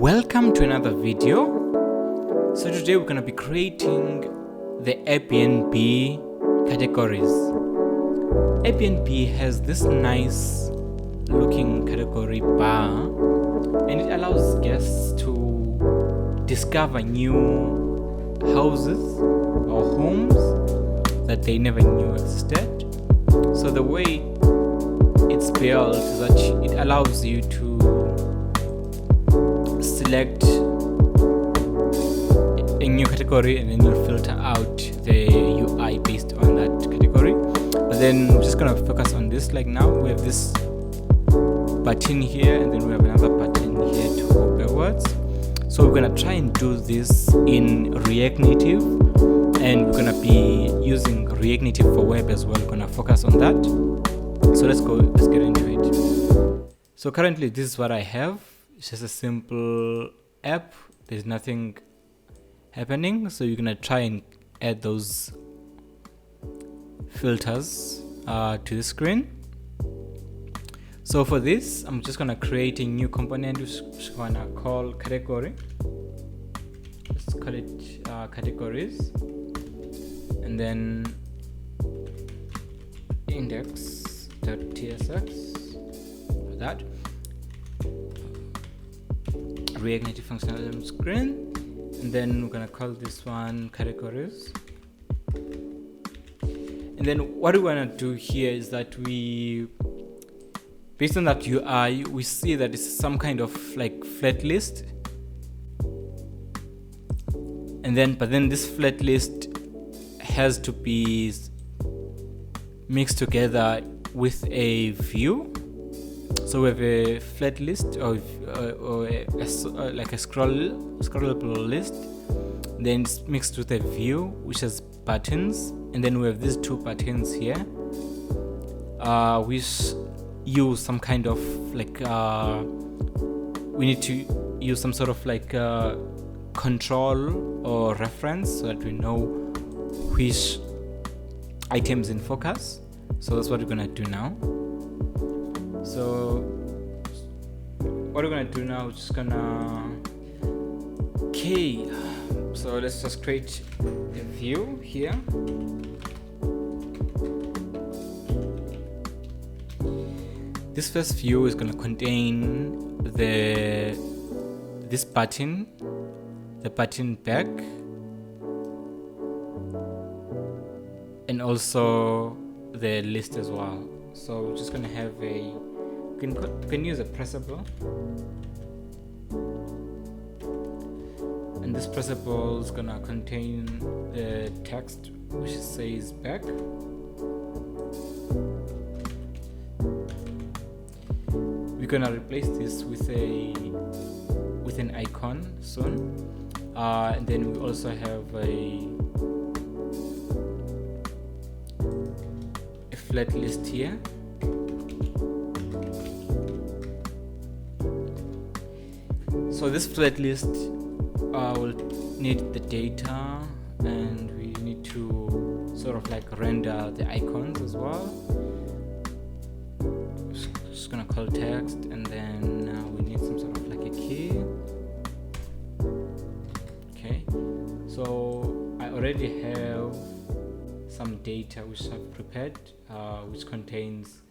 Welcome to another video. So today we're going to be creating the Airbnb categories. Airbnb has this nice looking category bar, and it allows guests to discover new houses or homes that they never knew existed. So the way it's built is that it allows you to select a new category and then you'll filter out the UI based on that category. But then we're just gonna focus on this. Like now we have this button here and then we have another button here to go backwards. So we're gonna try and do this in React Native, and we're gonna be using React Native for web as well. We're gonna focus on that. So let's get into it. So currently this is what I have. It's just a simple app. There's nothing happening. So you're gonna try and add those filters to the screen. So for this, I'm just gonna create a new component which I'm gonna call category. Let's call it categories, and then index.tsx for that. React Native functionality on screen, and then we're gonna call this one categories. And then what we wanna do here is that based on that UI, we see that it's some kind of like flat list, but then this flat list has to be mixed together with a view. So we have a flat list or like a scrollable list, then it's mixed with a view which has buttons, and then we have these two buttons here which use some kind of like we need to use some sort of like control or reference so that we know which items in focus. So that's what we're gonna do now. So what we're gonna do now is just gonna so let's just create a view here. This first view is gonna contain this button, the button back, and also the list as well. So we're just gonna have you can use a pressable, and this pressable is gonna contain the text which says back. We're gonna replace this with an icon soon, and then we also have a flat list here. So this flat list will need the data, and we need to sort of like render the icons as well. Just gonna call text, and then we need some sort of like a key. Okay, so I already have some data which I've prepared, which contains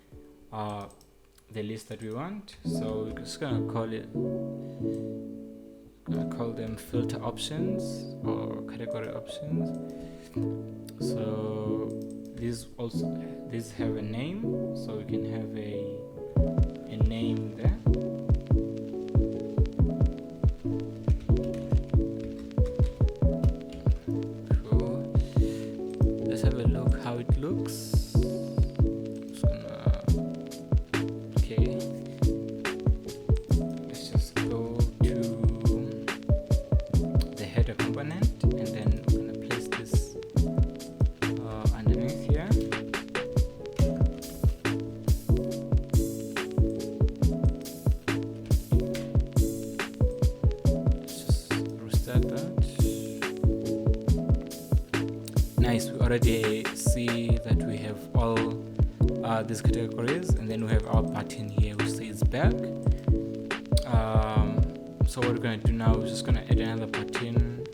the list that we want. So we're just gonna call them filter options or category options. So these have a name, so we can have a name there. Cool. Let's have a look how it looks. Let's just go to the header component, and then we're gonna place this underneath here. Let's just restart that. Nice, we already see that we have all these categories, and then we have our button here which says back. So what we're gonna do now is just gonna add another button.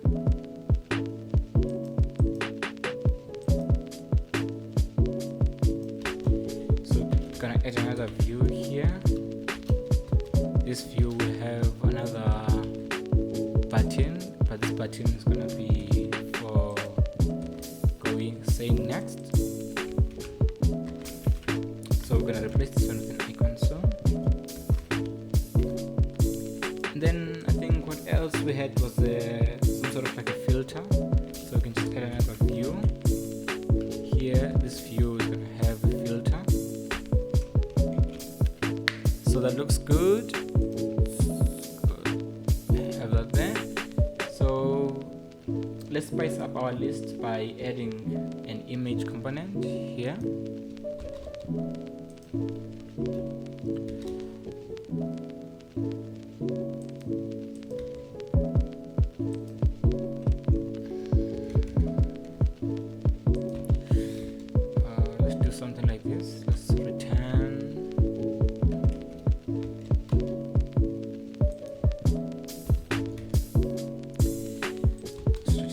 So we're gonna add another view here. This view will have another button, but this button is gonna be for saying next. So we're gonna replace this one with an icon soon. And then I think what else we had was some sort of like a filter. So we can just add another view. Here, this view is gonna have a filter. So that looks good. Have that there. So let's spice up our list by adding an image component here. Let's do something like this. Let's return.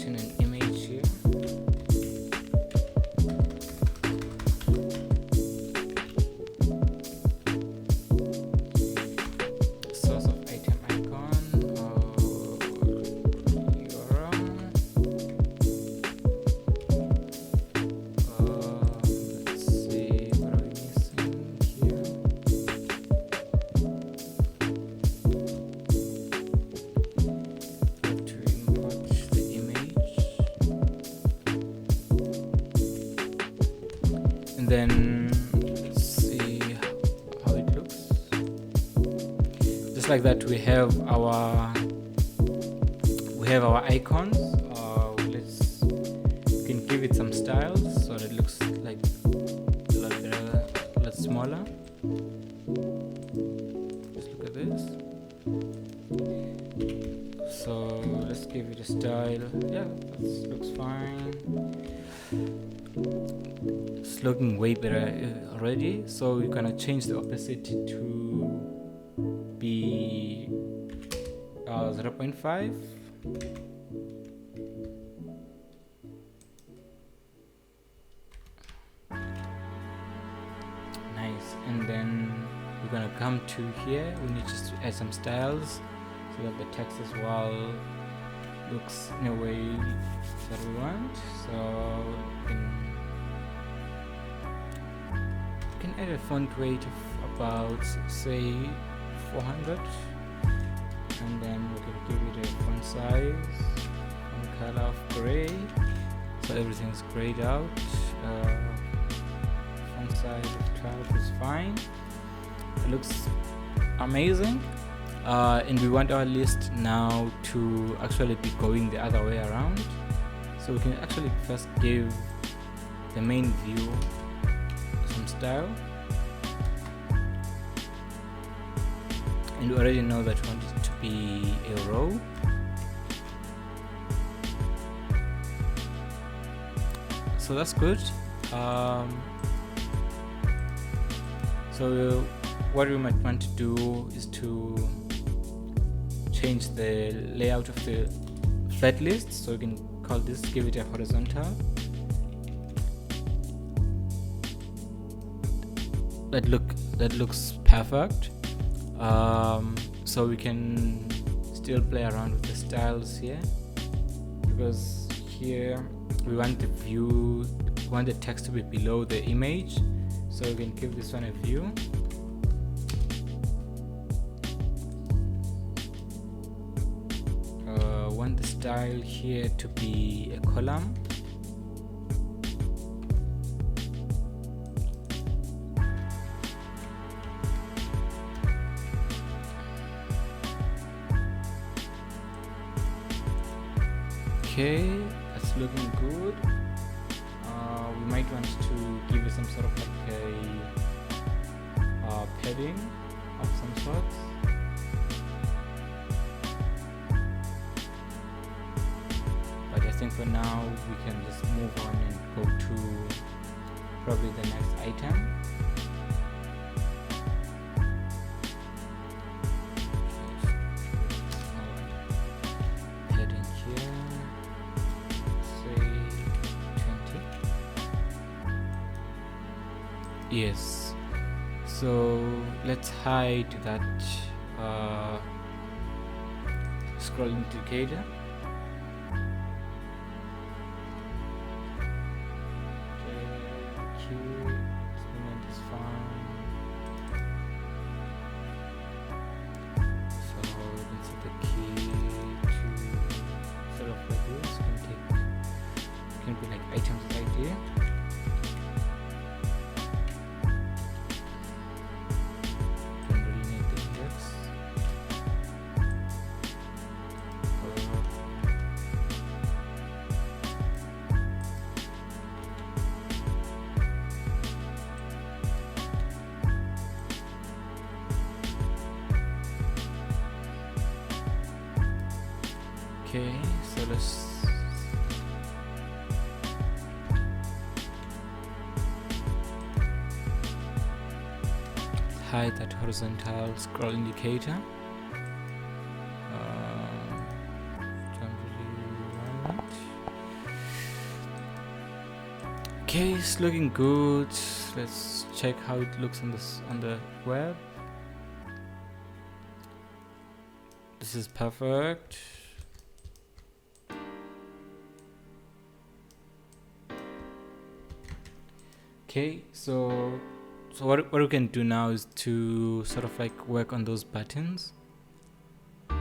An image here. Source of item icon URL. Let's see, what are we missing here? Have to import the image. And then let's see how it looks. Just like that, we have our icons. We can give it some styles so that it looks like a lot smaller. Just look at this. So let's give it a style. Yeah, that looks fine. It's looking way better already. So we're gonna change the opacity to be 0.5. Nice. And then we're gonna come to here. We need just to add some styles so that the text as well looks in a way that we want. So we can add a font weight of about, say, 400, and then we can give it a font size and color of gray, so everything's grayed out. Font size of 12 is fine. It looks amazing. And we want our list now to actually be going the other way around. So we can actually first give the main view some style. And we already know that we want it to be a row. So that's good. So what we might want to do is to change the layout of the flat list. So we can call this, give it a horizontal. That looks perfect. So we can still play around with the styles here, because here we want the text to be below the image. So we can give this one a view. Want the style here to be a column. Okay, that's looking good. We might want to give it some sort of like a padding of some sorts. But I think for now we can just move on and go to probably the next item. Yes. So let's hide that scroll indicator. Okay, experiment is fine. So you can set the key to sort of like this. Can be like items right here. Okay, so let's hide that horizontal scroll indicator. Don't really want it. Okay, it's looking good. Let's check how it looks on the web. This is perfect. Okay, so what we can do now is to sort of like work on those buttons. We're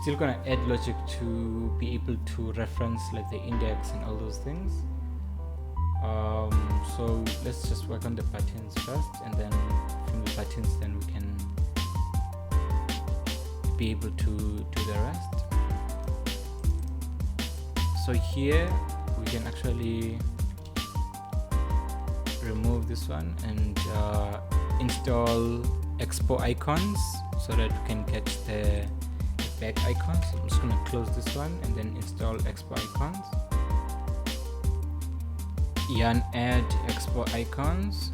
still gonna add logic to be able to reference like the index and all those things. So let's just work on the buttons first, and then from the buttons then we can be able to do the rest. So here we can actually remove this one and install expo icons so that we can get the back icons. So I'm just going to close this one and then install expo icons. Yarn add expo icons.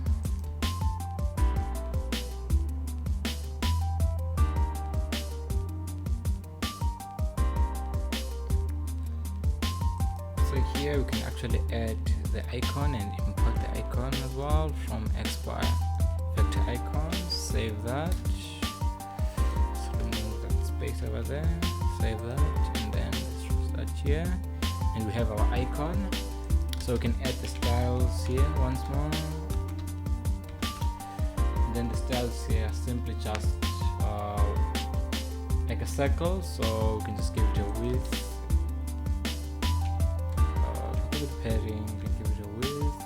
Here we can actually add the icon and import the icon as well from expo vector icons. Save that. So remove that space over there. Save that, and then start here, and we have our icon. So we can add the styles here once more. And then the styles here are simply just like a circle, so we can just give it a width. Padding, we can give it a width,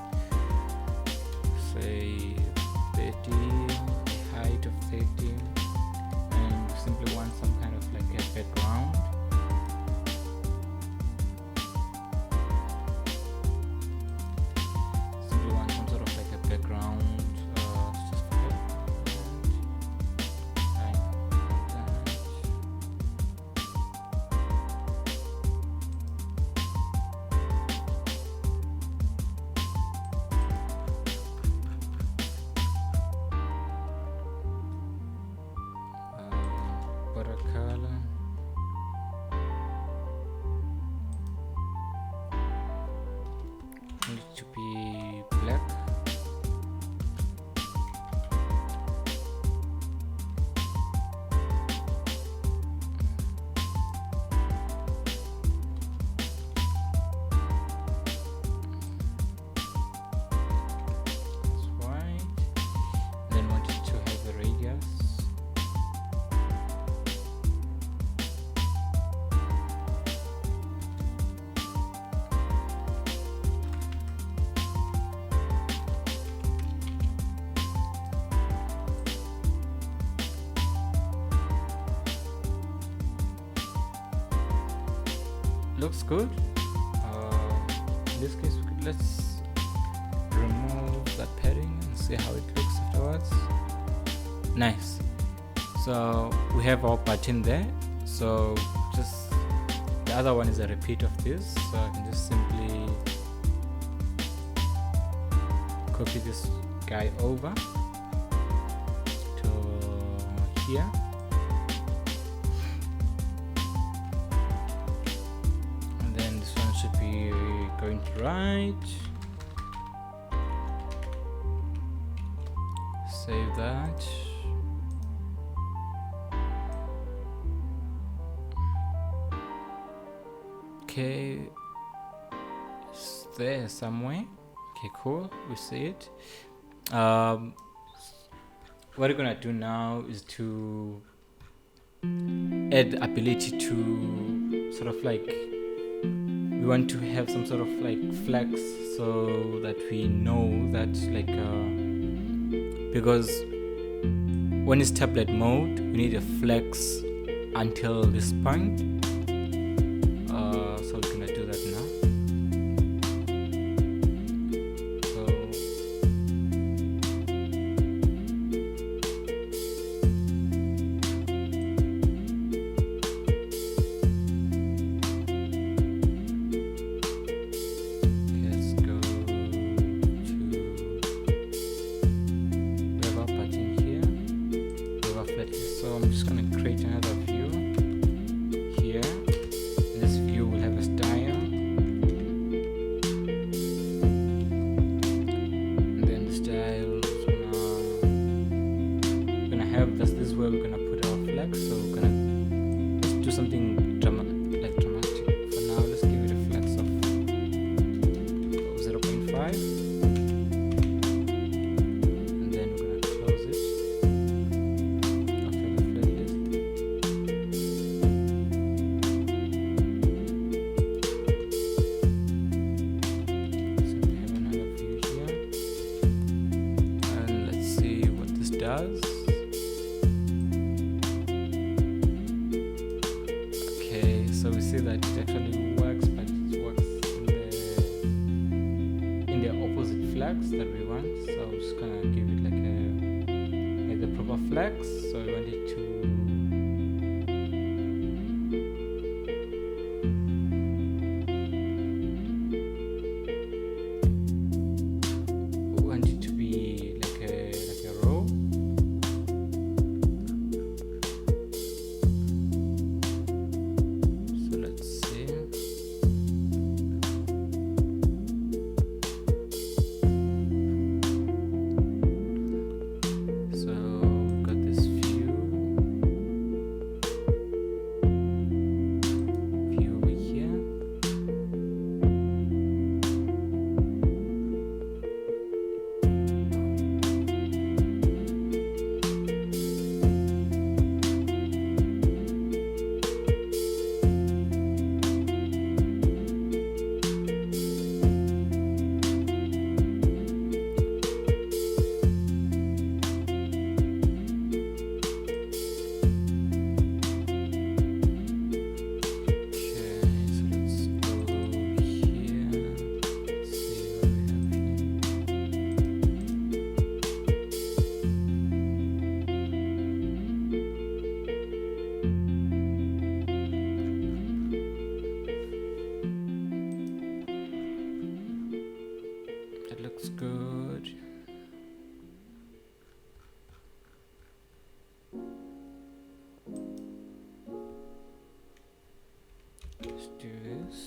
say 30, height of 30, and we simply want some kind of like a background. Simply want some sort of like a background. Color. Need to be black. That's white. Then want it to have the radius. Looks good. In this case, let's remove that padding and see how it looks afterwards. Nice. So we have our button there. So just the other one is a repeat of this. So I can just simply copy this guy over to here. should be going to right. Save that. Okay, it's there somewhere. Okay, cool, we see it. What we're gonna do now is to add the ability to sort of like, we want to have some sort of like flex, so that we know that like because when it's tablet mode we need a flex until this point. So we're gonna do that now. So I'm just going to create another view here. This view will have a style, and then the style is gonna have this is where we're gonna put our flex. So we're gonna let's do something dramatic for now. Let's give it a flex of 0.5. Okay, so we see that it actually works, but it works in the opposite flex that we want. So I'm just gonna give it like the proper flex. So we want it to be like a row. So let's see. So we've got this view over here. That looks good. Let's do this.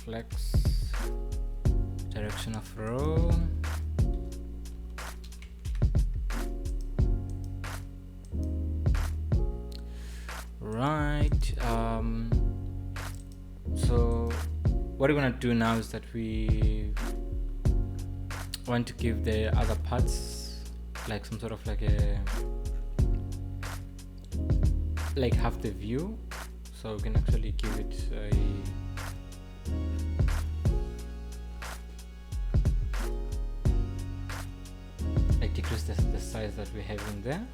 Flex direction of row. Right. So what we're gonna do now is that we want to give the other parts like some sort of like half the view. So we can actually give it decrease the size that we have in there.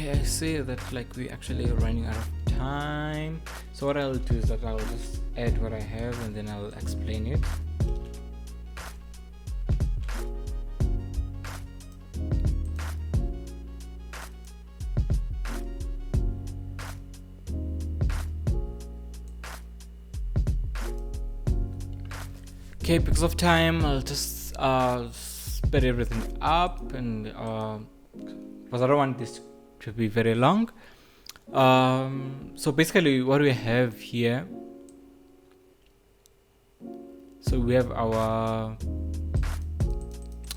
Okay, I see that like we actually running out of time. So what I'll do is that I'll just add what I have and then I'll explain it. Okay, because of time, I'll just speed everything up, and because I don't want this to be very long. So basically, what we have here. So we have our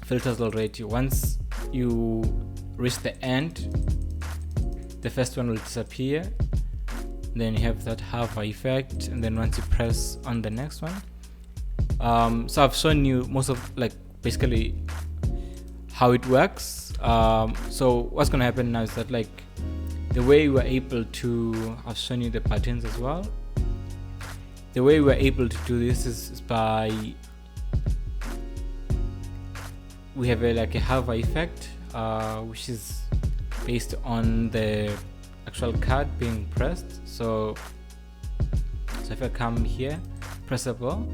filters already. Once you reach the end, the first one will disappear. Then you have that hover effect, and then once you press on the next one. So I've shown you most of like basically how it works. So what's gonna happen now is that like the way we're able to, I've shown you the buttons as well. The way we're able to do this is by, we have like a hover effect, which is based on the actual card being pressed. So if I come here, pressable.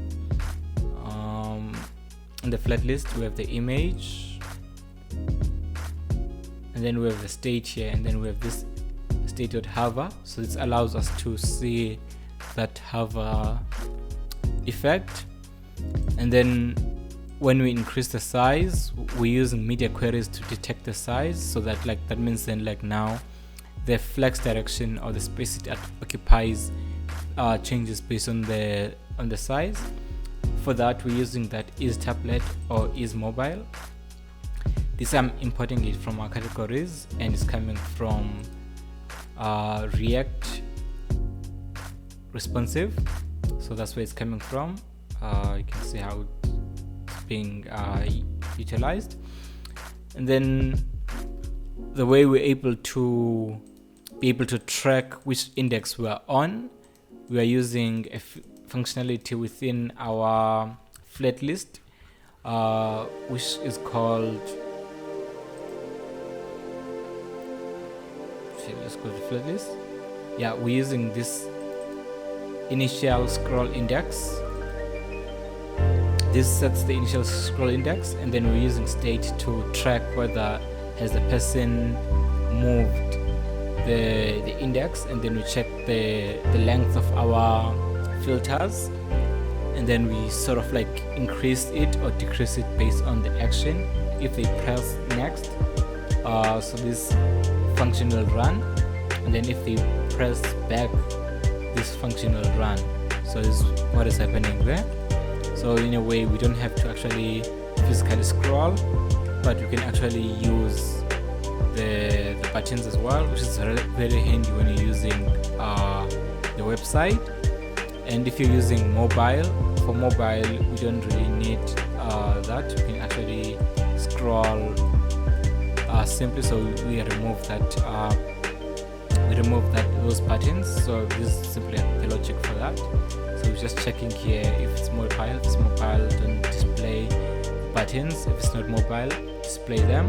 In the flat list we have the image, and then we have the state here, and then we have this state.hover. So this allows us to see that hover effect. And then when we increase the size, we're using media queries to detect the size, so that like that means then like now the flex direction or the space it occupies changes based on the size. For that, we're using that is tablet or is mobile. This I'm importing it from our categories, and it's coming from React responsive. So that's where it's coming from. You can see how it's being utilized. And then the way we're able to track which index we're on, we are using a functionality within our flat list, which is called, let's go to flat list. Yeah, we're using this initial scroll index. This sets the initial scroll index, and then we're using state to track whether has the person moved the index, and then we check the length of our filters, and then we sort of like increase it or decrease it based on the action. If they press next, so this function will run, and then if they press back, this function will run. So this is what is happening there. So in a way, we don't have to actually physically scroll, but we can actually use the buttons as well, which is very handy when you're using the website. And if you're using mobile, for mobile we don't really need that. We can actually scroll simply. So we remove that those buttons. So this is simply the logic for that. So we're just checking here if it's mobile. If it's mobile, then display buttons. If it's not mobile, display them.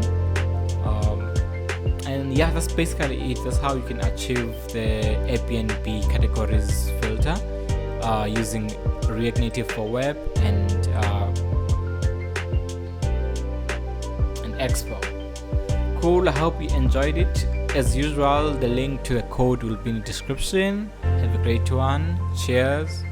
And yeah, that's basically it. That's how you can achieve the Airbnb categories filter using React Native for web and Expo. Cool, I hope you enjoyed it. As usual, the link to the code will be in the description. Have a great one. Cheers.